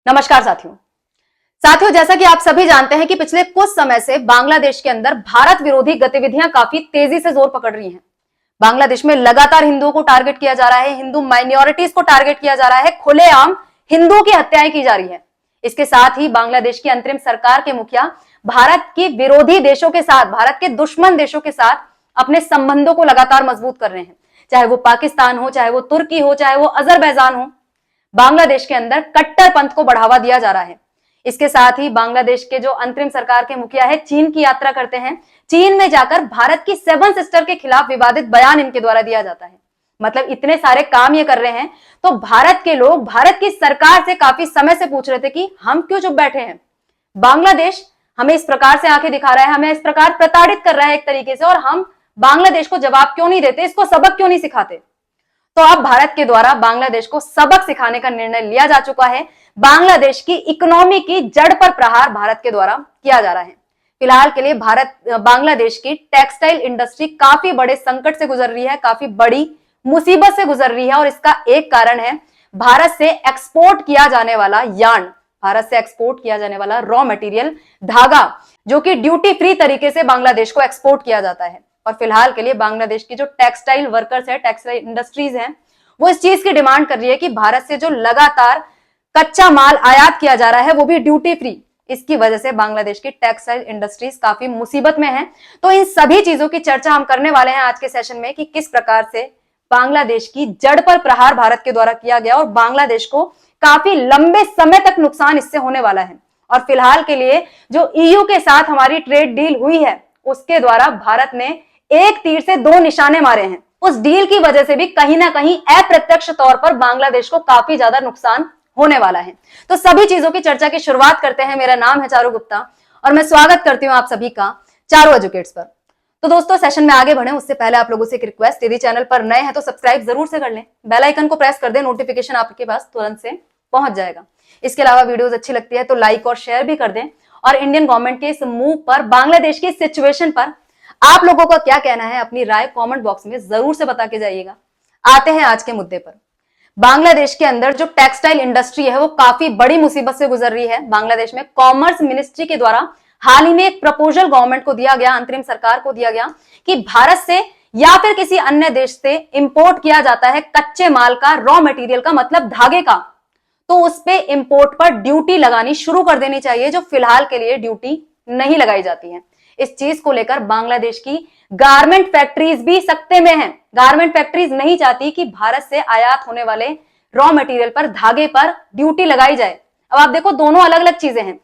नमस्कार साथियों जैसा कि आप सभी जानते हैं कि पिछले कुछ समय से बांग्लादेश के अंदर भारत विरोधी गतिविधियां काफी तेजी से जोर पकड़ रही हैं। बांग्लादेश में लगातार हिंदुओं को टारगेट किया जा रहा है, हिंदू माइनॉरिटीज को टारगेट किया जा रहा है, खुलेआम हिंदुओं की हत्याएं की जा रही है। इसके साथ ही बांग्लादेश की अंतरिम सरकार के मुखिया भारत की विरोधी देशों के साथ, भारत के दुश्मन देशों के साथ अपने संबंधों को लगातार मजबूत कर रहे हैं, चाहे वो पाकिस्तान हो, चाहे वो तुर्की हो, चाहे वो अजरबैजान हो। बांग्लादेश के अंदर कट्टरपंथ को बढ़ावा दिया जा रहा है। इसके साथ ही बांग्लादेश के जो अंतरिम सरकार के मुखिया है चीन की यात्रा करते हैं। चीन में जाकर भारत की 7 सिस्टर के खिलाफ विवादित बयान इनके द्वारा दिया जाता है। मतलब इतने सारे काम ये कर रहे हैं तो भारत के लोग भारत की सरकार से काफी समय से पूछ रहे थे कि हम क्यों चुप बैठे हैं। बांग्लादेश हमें इस प्रकार से आंखें दिखा रहा है, हमें इस प्रकार प्रताड़ित कर रहा है एक तरीके से, और हम बांग्लादेश को जवाब क्यों नहीं देते, इसको सबक क्यों नहीं सिखाते। तो अब भारत के द्वारा बांग्लादेश को सबक सिखाने का निर्णय लिया जा चुका है। बांग्लादेश की इकोनॉमी की जड़ पर प्रहार भारत के द्वारा किया जा रहा है। फिलहाल के लिए बांग्लादेश की टेक्सटाइल इंडस्ट्री काफी बड़े संकट से गुजर रही है, काफी बड़ी मुसीबत से गुजर रही है, और इसका एक कारण है भारत से एक्सपोर्ट किया जाने वाला यार्न, भारत से एक्सपोर्ट किया जाने वाला रॉ मटेरियल धागा, जो कि ड्यूटी फ्री तरीके से बांग्लादेश को एक्सपोर्ट किया जाता है। और फिलहाल के लिए बांग्लादेश की जो टेक्सटाइल वर्कर्स है, टेक्सटाइल इंडस्ट्रीज हैं, वो इस चीज की डिमांड कर रही है कि भारत से जो लगातार कच्चा माल आयात किया जा रहा है वो भी ड्यूटी फ्री, इसकी वजह से बांग्लादेश की टेक्सटाइल इंडस्ट्रीज काफी मुसीबत में है। तो इन सभी चीजों की चर्चा हम करने वाले हैं आज के सेशन में कि किस प्रकार से बांग्लादेश की जड़ पर प्रहार भारत के द्वारा किया गया और बांग्लादेश को काफी लंबे समय तक नुकसान इससे होने वाला है। और फिलहाल के लिए जो ईयू के साथ हमारी ट्रेड डील हुई है उसके द्वारा भारत ने एक तीर से 2 निशाने मारे हैं। उस डील की वजह से भी कहीं ना कहीं अप्रत्यक्ष तौर पर बांग्लादेश को काफी ज्यादा नुकसान होने वाला है। तो सभी चीजों की चर्चा की शुरुआत करते हैं। मेरा नाम है चारू गुप्ता और मैं स्वागत करती हूं आप सभी का चारू एजुकेट्स पर। तो दोस्तों, सेशन में आगे बढ़े उससे पहले आप लोगों से एक रिक्वेस्ट, यदि चैनल पर नए हैं तो सब्सक्राइब जरूर से कर लें, बेल आइकन को प्रेस कर दें, नोटिफिकेशन आपके पास तुरंत से पहुंच जाएगा। इसके अलावा वीडियोस अच्छी लगती है तो लाइक और शेयर भी कर दें। और इंडियन गवर्नमेंट के इस मूव पर, बांग्लादेश की सिचुएशन पर आप लोगों का क्या कहना है, अपनी राय कमेंट बॉक्स में जरूर से बता के जाइएगा। आते हैं आज के मुद्दे पर। बांग्लादेश के अंदर जो टेक्सटाइल इंडस्ट्री है वो काफी बड़ी मुसीबत से गुजर रही है। बांग्लादेश में कॉमर्स मिनिस्ट्री के द्वारा हाल ही में एक प्रपोजल गवर्नमेंट को दिया गया, अंतरिम सरकार को दिया गया कि भारत से या फिर किसी अन्य देश से इंपोर्ट किया जाता है कच्चे माल का, रॉ मटेरियल का, मतलब धागे का, तो उस पे इंपोर्ट पर ड्यूटी लगानी शुरू कर देनी चाहिए, जो फिलहाल के लिए ड्यूटी नहीं लगाई जाती है। इस चीज को लेकर बांग्लादेश की गारमेंट फैक्ट्रीज भी सकते में हैं। गारमेंट फैक्ट्रीज नहीं चाहती कि भारत से आयात होने वाले रॉ मटेरियल पर, धागे पर ड्यूटी लगाई जाए। अब आप देखो, दोनों अलग अलग चीजें हैं।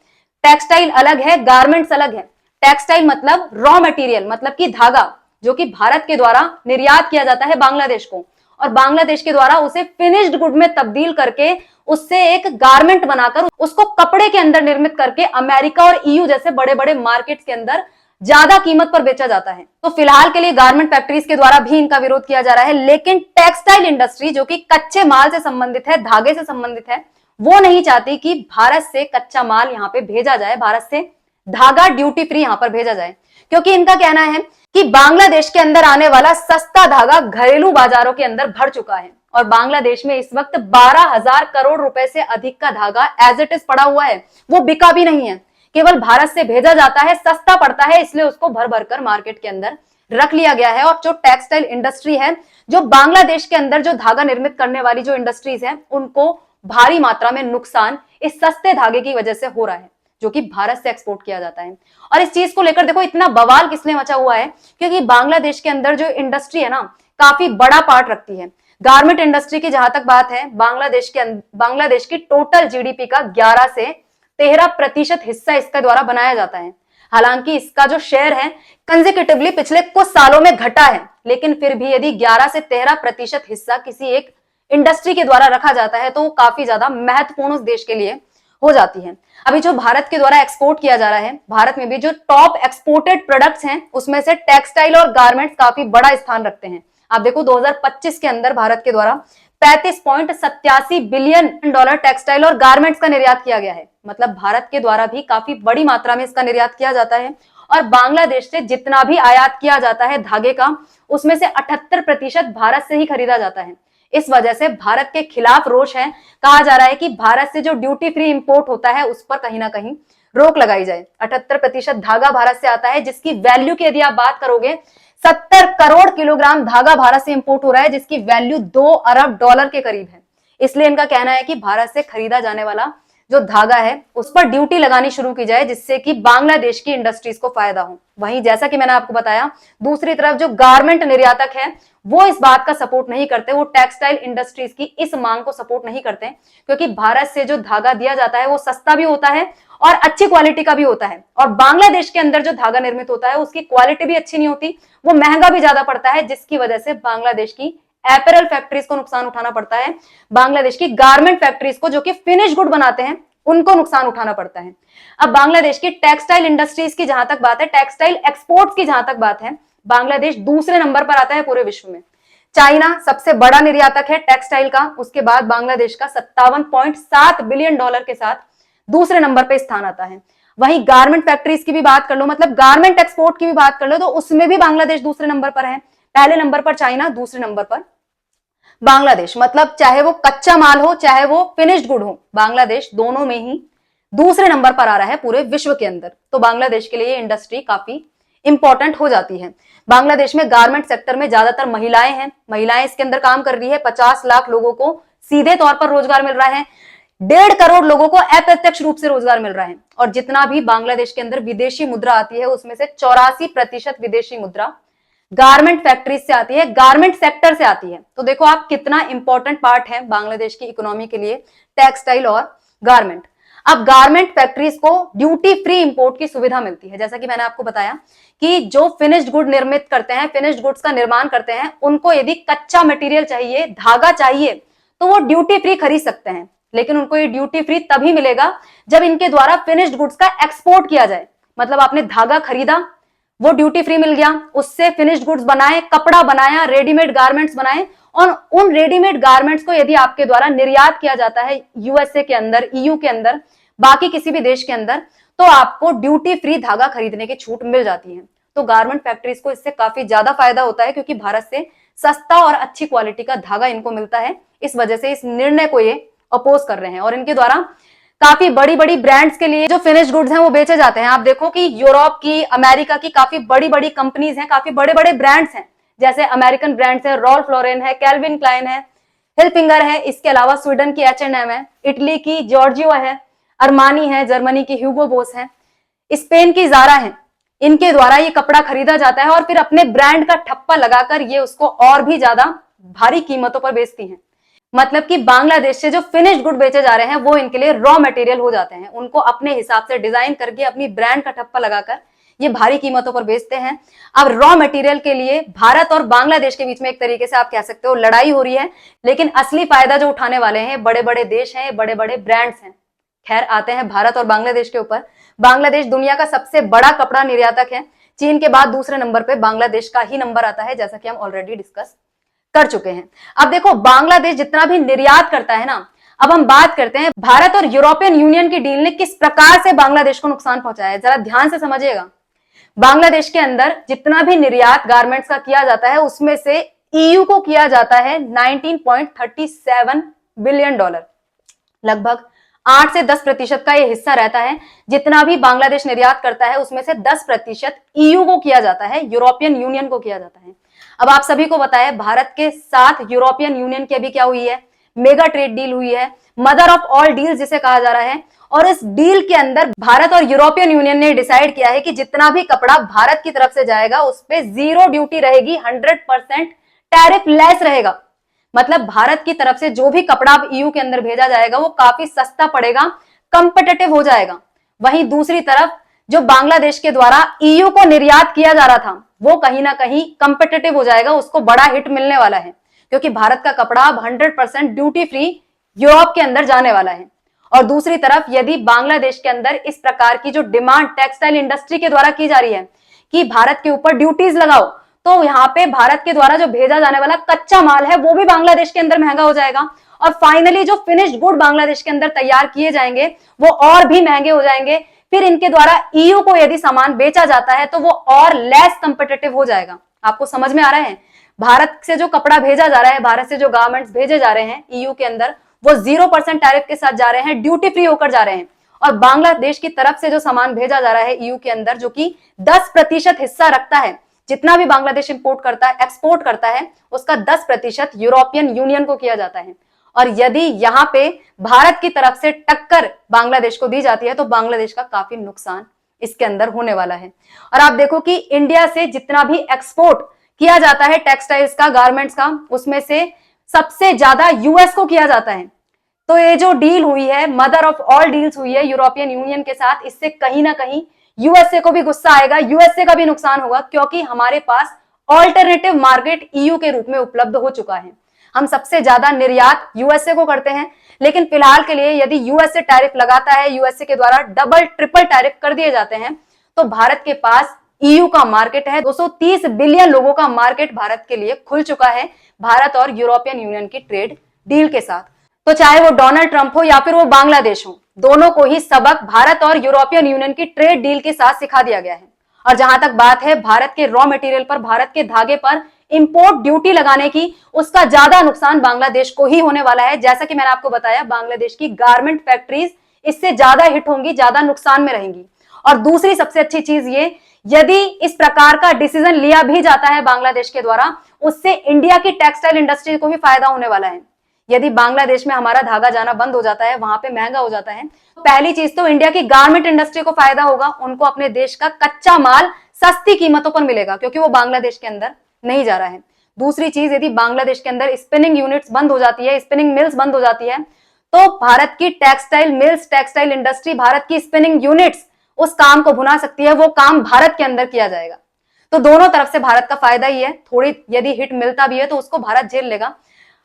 टेक्सटाइल अलग है, गारमेंट्स अलग है। टेक्सटाइल मतलब रॉ मटेरियल, मतलब कि धागा, जो कि भारत के द्वारा निर्यात किया जाता है बांग्लादेश को, और बांग्लादेश के द्वारा उसे फिनिश्ड गुड में तब्दील करके उससे एक गारमेंट बनाकर उसको कपड़े के अंदर निर्मित करके अमेरिका और ईयू जैसे बड़े बड़े मार्केट्स के अंदर ज्यादा कीमत पर बेचा जाता है। तो फिलहाल के लिए गारमेंट फैक्ट्रीज के द्वारा भी इनका विरोध किया जा रहा है, लेकिन टेक्सटाइल इंडस्ट्री जो कि कच्चे माल से संबंधित है, धागे से संबंधित है, वो नहीं चाहती कि भारत से कच्चा माल यहाँ पे भेजा जाए, भारत से धागा ड्यूटी फ्री यहाँ पर भेजा जाए, क्योंकि इनका कहना है कि बांग्लादेश के अंदर आने वाला सस्ता धागा घरेलू बाजारों के अंदर भर चुका है और बांग्लादेश में इस वक्त 12,000 करोड़ रुपए से अधिक का धागा एज इट इज पड़ा हुआ है, वो बिका भी नहीं है, केवल भारत से भेजा जाता है, सस्ता पड़ता है, इसलिए उसको भर भर कर मार्केट के अंदर रख लिया गया है। और जो टेक्सटाइल इंडस्ट्री है, जो बांग्लादेश के अंदर जो धागा निर्मित करने वाली जो इंडस्ट्रीज है, उनको भारी मात्रा में नुकसान इस सस्ते धागे की वजह से हो रहा है, जो कि भारत से एक्सपोर्ट किया जाता है। और इस चीज को लेकर देखो, इतना बवाल किसने मचा हुआ है, क्योंकि बांग्लादेश के अंदर जो इंडस्ट्री है ना, काफी बड़ा पार्ट रखती है। गारमेंट इंडस्ट्री की जहां तक बात है, बांग्लादेश की टोटल जीडीपी का 11 से 13% हिस्सा इसके द्वारा बनाया जाता है। हालांकि इसका जो शेयर है कंसेक्यूटिवली पिछले कुछ सालों में घटा है, लेकिन फिर भी यदि 11 से 13% हिस्सा किसी एक इंडस्ट्री के द्वारा रखा जाता है तो वो काफी ज्यादा महत्वपूर्ण उस देश के लिए हो जाती है। अभी जो भारत के द्वारा एक्सपोर्ट किया जा रहा है, भारत में भी जो टॉप एक्सपोर्टेड प्रोडक्ट्स हैं उसमें से टेक्सटाइल और गारमेंट्स काफी बड़ा स्थान रखते हैं। आप देखो, 2025 के अंदर भारत के द्वारा 35.87 बिलियन डॉलर टेक्सटाइल और गारमेंट्स का निर्यात किया गया है। मतलब भारत के द्वारा भी काफी बड़ी मात्रा में इसका निर्यात किया जाता है। और बांग्लादेश से जितना भी आयात किया जाता है धागे का, उसमें से 78% भारत से ही खरीदा जाता है। इस वजह से भारत के खिलाफ रोष है। कहा जा रहा है कि भारत से जो ड्यूटी फ्री इंपोर्ट होता है उस पर कहीं ना कहीं रोक लगाई जाए। 78% धागा भारत से आता है, जिसकी वैल्यू की यदि आप बात करोगे 70 करोड़ किलोग्राम धागा भारत से इंपोर्ट हो रहा है, जिसकी वैल्यू $2 अरब के करीब है। इसलिए इनका कहना है कि भारत से खरीदा जाने वाला जो धागा है उस पर ड्यूटी लगानी शुरू की जाए, जिससे कि बांग्लादेश की इंडस्ट्रीज को फायदा हो। वहीं जैसा कि मैंने आपको बताया, दूसरी तरफ जो गारमेंट निर्यातक है वो इस बात का सपोर्ट नहीं करते, वो टेक्सटाइल इंडस्ट्रीज की इस मांग को सपोर्ट नहीं करते, क्योंकि भारत से जो धागा दिया जाता है वो सस्ता भी होता है और अच्छी क्वालिटी का भी होता है, और बांग्लादेश के अंदर जो धागा निर्मित होता है उसकी क्वालिटी भी अच्छी नहीं होती, वो महंगा भी ज्यादा पड़ता है, जिसकी वजह से बांग्लादेश की एपरल फैक्ट्रीज को नुकसान उठाना पड़ता है। बांग्लादेश की गारमेंट फैक्ट्रीज को, जो कि फिनिश गुड बनाते हैं, उनको नुकसान उठाना पड़ता है। अब बांग्लादेश की टेक्सटाइल इंडस्ट्रीज की जहां तक बात है, टेक्सटाइल एक्सपोर्ट्स की जहां तक बात है, बांग्लादेश दूसरे नंबर पर आता है पूरे विश्व में। चाइना सबसे बड़ा निर्यातक है टेक्सटाइल का, उसके बाद बांग्लादेश का $57.7 बिलियन के साथ दूसरे नंबर पे स्थान आता है। वहीं गारमेंट फैक्ट्रीज की भी बात कर लो, मतलब गारमेंट एक्सपोर्ट की भी बात कर लो, तो उसमें भी बांग्लादेश दूसरे नंबर पर है। पहले नंबर पर चाइना, दूसरे नंबर पर बांग्लादेश। मतलब चाहे वो कच्चा माल हो चाहे वो फिनिश्ड गुड हो, बांग्लादेश दोनों में ही दूसरे नंबर पर आ रहा है पूरे विश्व के अंदर। तो बांग्लादेश के लिए ये इंडस्ट्री काफी इंपॉर्टेंट हो जाती है। बांग्लादेश में गारमेंट सेक्टर में ज्यादातर महिलाएं हैं, महिलाएं इसके अंदर काम कर रही है। 50 लाख लोगों को सीधे तौर पर रोजगार मिल रहा है, 1.5 करोड़ लोगों को अप्रत्यक्ष रूप से रोजगार मिल रहा है। और जितना भी बांग्लादेश के अंदर विदेशी मुद्रा आती है उसमें से 84% विदेशी मुद्रा गारमेंट फैक्ट्रीज से आती है, गारमेंट सेक्टर से आती है। तो देखो आप कितना इंपॉर्टेंट पार्ट है बांग्लादेश की इकोनॉमी के लिए टेक्सटाइल और गारमेंट। अब गारमेंट फैक्ट्रीज को ड्यूटी फ्री इंपोर्ट की सुविधा मिलती है। जैसा कि मैंने आपको बताया कि जो फिनिश्ड गुड निर्मित करते हैं, फिनिश्ड गुड्स का निर्माण करते हैं, उनको यदि कच्चा मटेरियल चाहिए, धागा चाहिए, तो वो ड्यूटी फ्री खरीद सकते हैं। लेकिन उनको ये ड्यूटी फ्री तभी मिलेगा जब इनके द्वारा फिनिश्ड गुड्स का एक्सपोर्ट किया जाए। मतलब आपने धागा खरीदा, वो ड्यूटी फ्री मिल गया, उससे फिनिश्ड गुड्स बनाए, कपड़ा बनाया, रेडीमेड गारमेंट्स बनाए, और उन रेडीमेड गारमेंट्स को यदि आपके द्वारा निर्यात किया जाता है यूएसए के अंदर, ईयू के अंदर, बाकी किसी भी देश के अंदर, तो आपको ड्यूटी फ्री धागा खरीदने की छूट मिल जाती है। तो गारमेंट फैक्ट्रीज को इससे काफी ज्यादा फायदा होता है, क्योंकि भारत से सस्ता और अच्छी क्वालिटी का धागा इनको मिलता है। इस वजह से इस निर्णय को ये अपोज कर रहे हैं, और इनके द्वारा काफी बड़ी बड़ी ब्रांड्स के लिए जो फिनिश गुड्स हैं वो बेचे जाते हैं। आप देखो कि यूरोप की, अमेरिका की काफी बड़ी बड़ी कंपनीज हैं, काफी बड़े बड़े ब्रांड्स हैं, जैसे अमेरिकन ब्रांड्स है, रॉल्फ लॉरेन है, कैल्विन क्लाइन है, हिलफिंगर है, इसके अलावा स्वीडन की H&M है, इटली की जॉर्जियो है, अरमानी है, जर्मनी की ह्यूगो बोस है, स्पेन की जारा है। इनके द्वारा ये कपड़ा खरीदा जाता है और फिर अपने ब्रांड का ठप्पा लगाकर ये उसको और भी ज्यादा भारी कीमतों पर बेचती हैं। मतलब कि बांग्लादेश से जो फिनिश्ड गुड बेचे जा रहे हैं वो इनके लिए रॉ मटेरियल हो जाते हैं, उनको अपने हिसाब से डिजाइन करके अपनी ब्रांड का ठप्पा लगाकर ये भारी कीमतों पर बेचते हैं। अब रॉ मटेरियल के लिए भारत और बांग्लादेश के बीच में एक तरीके से आप कह सकते हो लड़ाई हो रही है, लेकिन असली फायदा जो उठाने वाले हैं बड़े बड़े देश हैं, बड़े बड़े ब्रांड्स हैं। खैर, आते हैं भारत और बांग्लादेश के ऊपर। बांग्लादेश दुनिया का सबसे बड़ा कपड़ा निर्यातक है, चीन के बाद दूसरे नंबर पे बांग्लादेश का ही नंबर आता है, जैसा कि हम ऑलरेडी डिस्कस कर चुके हैं। अब देखो बांग्लादेश जितना भी निर्यात करता है ना, अब हम बात करते हैं भारत और यूरोपियन यूनियन की डील ने किस प्रकार से बांग्लादेश को नुकसान पहुंचाया है। जरा ध्यान से समझिएगा। बांग्लादेश के अंदर जितना भी निर्यात गारमेंट्स का किया जाता है उसमें से ईयू को किया जाता है $19.37 बिलियन, लगभग 8 से 10% का ये हिस्सा रहता है। जितना भी बांग्लादेश निर्यात करता है उसमें से 10% ईयू को किया जाता है, यूरोपियन यूनियन को किया जाता है। अब आप सभी को पता है भारत के साथ यूरोपियन यूनियन की अभी क्या हुई है, मेगा ट्रेड डील हुई है, मदर ऑफ ऑल डील्स जिसे कहा जा रहा है। और इस डील के अंदर भारत और यूरोपियन यूनियन ने डिसाइड किया है कि जितना भी कपड़ा भारत की तरफ से जाएगा उस पे 0 ड्यूटी रहेगी, 100% टैरिफ लेस रहेगा। मतलब भारत की तरफ से जो भी कपड़ा अब ईयू के अंदर भेजा जाएगा वो काफी सस्ता पड़ेगा, कंपेटिटिव हो जाएगा। वहीं दूसरी तरफ जो बांग्लादेश के द्वारा ईयू को निर्यात किया जा रहा था वो कहीं ना कहीं कंपेटिटिव हो जाएगा, उसको बड़ा हिट मिलने वाला है, क्योंकि भारत का कपड़ा अब 100% ड्यूटी फ्री यूरोप के अंदर जाने वाला है। और दूसरी तरफ यदि बांग्लादेश के अंदर इस प्रकार की जो डिमांड टेक्सटाइल इंडस्ट्री के द्वारा की जा रही है कि भारत के ऊपर ड्यूटीज लगाओ, तो यहाँ पे भारत के द्वारा जो भेजा जाने वाला कच्चा माल है वो भी बांग्लादेश के अंदर महंगा हो जाएगा। और फाइनली जो फिनिश्ड गुड बांग्लादेश के अंदर तैयार किए जाएंगे वो और भी महंगे हो जाएंगे। फिर इनके द्वारा ईयू को यदि सामान बेचा जाता है तो वो और लेस कंपेटिटिव हो जाएगा। आपको समझ में आ रहा है? भारत से जो कपड़ा भेजा जा रहा है, भारत से जो गारमेंट्स भेजे जा रहे हैं ईयू के अंदर, वो 0% टैरिफ के साथ जा रहे हैं, ड्यूटी फ्री होकर जा रहे हैं। और बांग्लादेश की तरफ से जो सामान भेजा जा रहा है ईयू के अंदर, जो कि 10% हिस्सा रखता है, जितना भी बांग्लादेश इंपोर्ट करता है, एक्सपोर्ट करता है, उसका 10% यूरोपियन यूनियन को किया जाता है। और यदि यहां पे भारत की तरफ से टक्कर बांग्लादेश को दी जाती है तो बांग्लादेश का काफी नुकसान इसके अंदर होने वाला है। और आप देखो कि इंडिया से जितना भी एक्सपोर्ट किया जाता है टेक्सटाइल्स का, गारमेंट्स का, उसमें से सबसे ज्यादा यूएस को किया जाता है। तो ये जो डील हुई है, मदर ऑफ ऑल डील्स हुई है यूरोपियन यूनियन के साथ, इससे कहीं ना कहीं यूएसए को भी गुस्सा आएगा, यूएसए का भी नुकसान होगा, क्योंकि हमारे पास ऑल्टरनेटिव मार्केट ईयू के रूप में उपलब्ध हो चुका है। हम सबसे ज्यादा निर्यात यूएसए को करते हैं, लेकिन फिलहाल के लिए यदि यूएसए टैरिफ लगाता है, यूएसए के द्वारा डबल ट्रिपल टैरिफ कर दिए जाते हैं, तो भारत के पास ईयू का मार्केट है, 230 बिलियन लोगों का मार्केट भारत के लिए खुल चुका है, भारत और यूरोपियन यूनियन की ट्रेड डील के साथ। तो चाहे वो डोनाल्ड ट्रंप हो या फिर वो बांग्लादेश हो, दोनों को ही सबक भारत और यूरोपियन यूनियन की ट्रेड डील के साथ सिखा दिया गया है। और जहां तक बात है भारत के रॉ मटेरियल पर, भारत के धागे पर इंपोर्ट ड्यूटी लगाने की, उसका ज्यादा नुकसान बांग्लादेश को ही होने वाला है। जैसा कि मैंने आपको बताया, बांग्लादेश की गारमेंट फैक्ट्रीज इससे ज्यादा हिट होंगी, ज्यादा नुकसान में रहेंगी। और दूसरी सबसे अच्छी चीज ये, यदि इस प्रकार का डिसीजन लिया भी जाता है बांग्लादेश के द्वारा, उससे इंडिया की टेक्सटाइल इंडस्ट्री को भी फायदा होने वाला है। यदि बांग्लादेश में हमारा धागा जाना बंद हो जाता है, वहां पे महंगा हो जाता है, तो पहली चीज तो इंडिया की गारमेंट इंडस्ट्री को फायदा होगा, उनको अपने देश का कच्चा माल सस्ती कीमतों पर मिलेगा, क्योंकि वो बांग्लादेश के अंदर नहीं जा रहा है। दूसरी चीज, यदि बांग्लादेश के अंदर स्पिनिंग यूनिट्स बंद हो जाती है, स्पिनिंग मिल्स बंद हो जाती है, तो भारत की textile mills, textile industry, Bharat की स्पिनिंग यूनिट्स उस काम को भुना सकती है, वो काम भारत के अंदर किया जाएगा। तो दोनों तरफ से भारत का फायदा ही है। थोड़ी यदि हिट मिलता भी है तो उसको भारत झेल लेगा।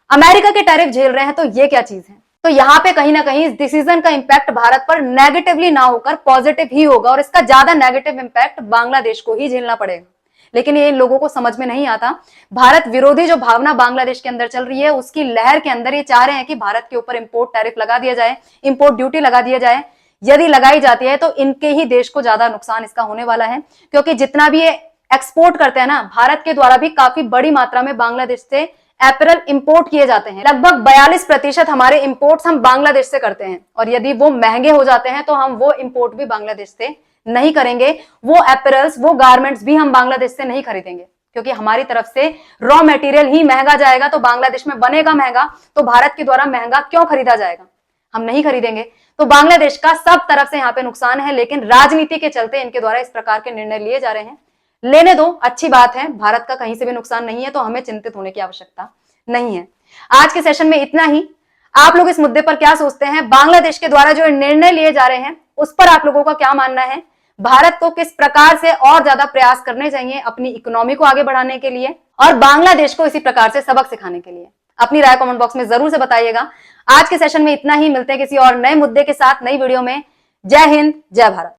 अमेरिका के टैरिफ झेल रहे हैं, तो ये क्या चीज है? तो यहाँ पे कहीं ना कहीं इस डिसीजन का इंपैक्ट भारत पर नेगेटिवली ना होकर पॉजिटिव ही होगा, और इसका ज्यादा नेगेटिव इंपैक्ट बांग्लादेश को ही झेलना पड़ेगा। लेकिन ये इन लोगों को समझ में नहीं आता। भारत विरोधी जो भावना बांग्लादेश के अंदर चल रही है, उसकी लहर के अंदर ये चाह रहे हैं कि भारत के ऊपर इंपोर्ट टैरिफ लगा दिया जाए, इंपोर्ट ड्यूटी लगा दिया जाए। यदि लगाई जाती है तो इनके ही देश को ज्यादा नुकसान इसका होने वाला है, क्योंकि जितना भी ये एक्सपोर्ट करते हैं ना, भारत के द्वारा भी काफी बड़ी मात्रा में बांग्लादेश से एपरल इंपोर्ट किए जाते हैं। लगभग 42% हमारे इंपोर्ट्स हम बांग्लादेश से करते हैं, और यदि वो महंगे हो जाते हैं तो हम वो इंपोर्ट भी बांग्लादेश से नहीं करेंगे, वो एपरल्स, वो गारमेंट्स भी हम बांग्लादेश से नहीं खरीदेंगे, क्योंकि हमारी तरफ से रॉ मटेरियल ही महंगा जाएगा। तो बांग्लादेश में बनेगा महंगा, तो भारत के द्वारा महंगा क्यों खरीदा जाएगा? हम नहीं खरीदेंगे। तो बांग्लादेश का सब तरफ से यहाँ पे नुकसान है, लेकिन राजनीति के चलते इनके द्वारा इस प्रकार के निर्णय लिए जा रहे हैं। लेने दो, अच्छी बात है, भारत का कहीं से भी नुकसान नहीं है, तो हमें चिंतित होने की आवश्यकता नहीं है। आज के सेशन में इतना ही। आप लोग इस मुद्दे पर क्या सोचते हैं? बांग्लादेश के द्वारा जो निर्णय लिए जा रहे हैं उस पर आप लोगों का क्या मानना है? भारत को किस प्रकार से और ज्यादा प्रयास करने चाहिए अपनी इकोनॉमी को आगे बढ़ाने के लिए, और बांग्लादेश को इसी प्रकार से सबक सिखाने के लिए? अपनी राय कमेंट बॉक्स में जरूर से बताइएगा। आज के सेशन में इतना ही। मिलते हैं किसी और नए मुद्दे के साथ नई वीडियो में। जय हिंद, जय भारत।